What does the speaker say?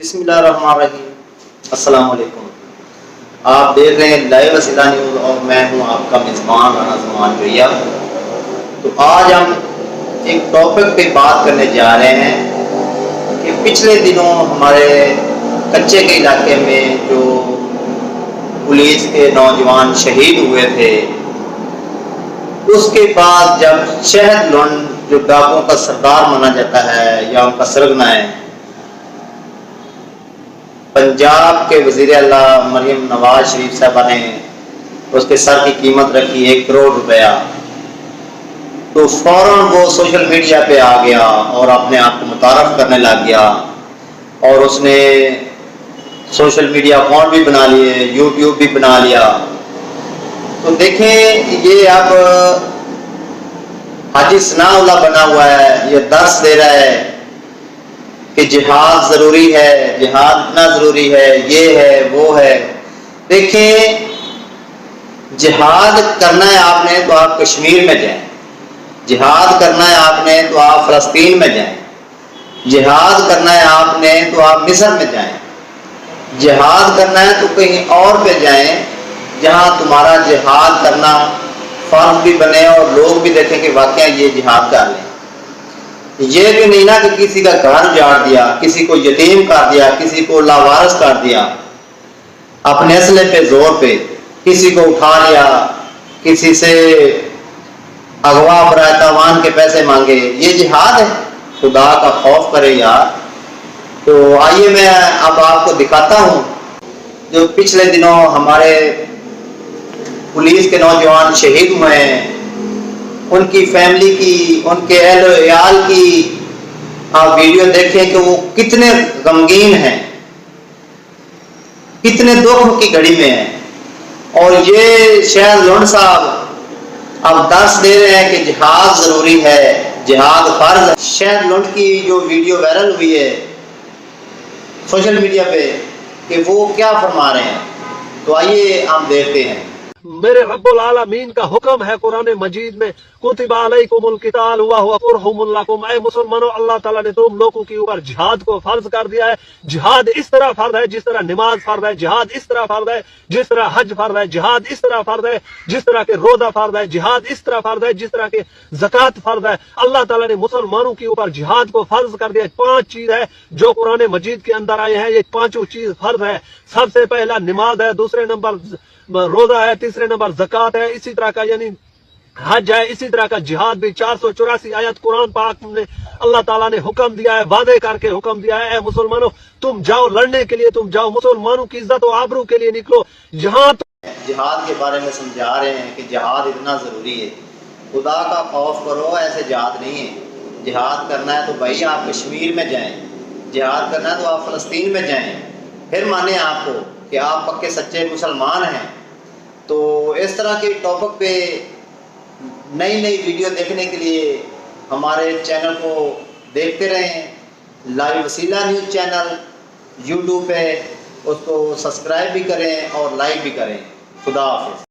बिस्मिल्लाहिर्रहमानिर्रहीम। अस्सलाम वालेकुम। आप देख रहे हैं लाइव वसीला न्यूज़ और मैं हूं आपका मेज़बान राना ज़मान भैया। तो आज हम एक टॉपिक पे बात करने जा रहे हैं कि पिछले दिनों हमारे कच्चे के इलाके में जो पुलिस के नौजवान शहीद हुए थे, उसके बाद जब शहद लुंड जो डाकुओं का सरदार माना जाता है या उनका सरगना है, पंजाब के वज़ीर आला मरियम नवाज शरीफ साहबा ने उसके सर की कीमत रखी 1 करोड़ रुपया। तो फौरन वो सोशल मीडिया पे आ गया और अपने आप को मुतारफ करने लग गया और उसने सोशल मीडिया अकाउंट भी बना लिए, यूट्यूब भी बना लिया। तो देखें, ये अब हाजी सनाउल्लाह बना हुआ है, ये दर्स दे रहा है कि जिहाद ज़रूरी है, जिहाद इतना ज़रूरी है, ये है वो है। देखिए, जिहाद करना है आपने तो आप कश्मीर में जाएं, जिहाद करना है आपने तो आप फ़लस्तीन में जाएं, जिहाद करना है आपने तो आप मिस्र में जाएं, जिहाद करना है तो कहीं और पे जाएं जहां तुम्हारा जिहाद करना फ़र्ज भी बने और लोग भी देखें कि वाकई ये जिहाद कर लें। ये भी नहीं ना कि किसी का घर उजाड़ दिया, किसी को यतीम कर दिया, किसी को लावारिस कर दिया, अपने असले पे जोर पे किसी को उठा लिया, किसी से अगवा बरातावान के पैसे मांगे। ये जिहाद है? खुदा का खौफ करे यार। तो आइए मैं अब आपको दिखाता हूँ जो पिछले दिनों हमारे पुलिस के नौजवान शहीद हुए हैं, उनकी फैमिली की, उनके अहल की आप वीडियो देखें कि वो कितने गमगीन हैं, कितने दुख की घड़ी में हैं। और ये शहद लुंड साहब अब दर्स दे रहे हैं कि जिहाद ज़रूरी है, जिहाद फर्ज है। शहद लुंड की जो वीडियो वायरल हुई है सोशल मीडिया पे कि वो क्या फरमा रहे हैं, तो आइए हम देखते हैं। मेरे रब्बुल आलमीन का हुक्म है कुरान मजीद में, कुतिबा अलैकुमुल किताल व हुवा कुरहुम लकुम। ऐ मुसलमानों, अल्लाह ताला ने तुम लोगों के ऊपर जिहाद को फर्ज कर दिया है। जिहाद इस तरह फर्ज है जिस तरह नमाज फर्ज है, जिहाद इस तरह फर्ज है जिस तरह हज फर्ज है, जिहाद इस तरह फर्ज है जिस तरह के रोजा फर्ज है, जिहाद इस तरह फर्ज है जिस तरह के ज़कात फर्ज है। अल्लाह ताला ने मुसलमानों के ऊपर जिहाद को फर्ज कर दिया। 5 चीज है जो कुरान मजीद के अंदर आए हैं, ये 5 चीज फर्ज है। सबसे पहला नमाज है, दूसरे नंबर रोजा है, तीसरे नंबर ज़कात है, इसी तरह का यानी हज है, इसी तरह का जिहाद भी। 484 आयत कुरान पाक में अल्लाह ताला ने हुक्म दिया है, वादे करके हुक्म दिया है, मुसलमानों तुम जाओ लड़ने के लिए, तुम जाओ मुसलमानों की इज्जत और आबरू के लिए निकलो। जहां जिहाद के बारे में समझा रहे हैं कि जिहाद इतना ज़रूरी है, खुदा का खौफ करो, ऐसे जिहाद नहीं है। जिहाद करना है तो भाई आप कश्मीर में जाएं, जिहाद करना है तो आप फ़लस्तीन में जाएं, फिर माने आपको कि आप पक्के सच्चे मुसलमान हैं। तो इस तरह के टॉपिक पे नई नई वीडियो देखने के लिए हमारे चैनल को देखते रहें। लाइव वसीला न्यूज़ चैनल यूट्यूब पे, उसको सब्सक्राइब भी करें और लाइक भी करें। खुदा हाफिज़।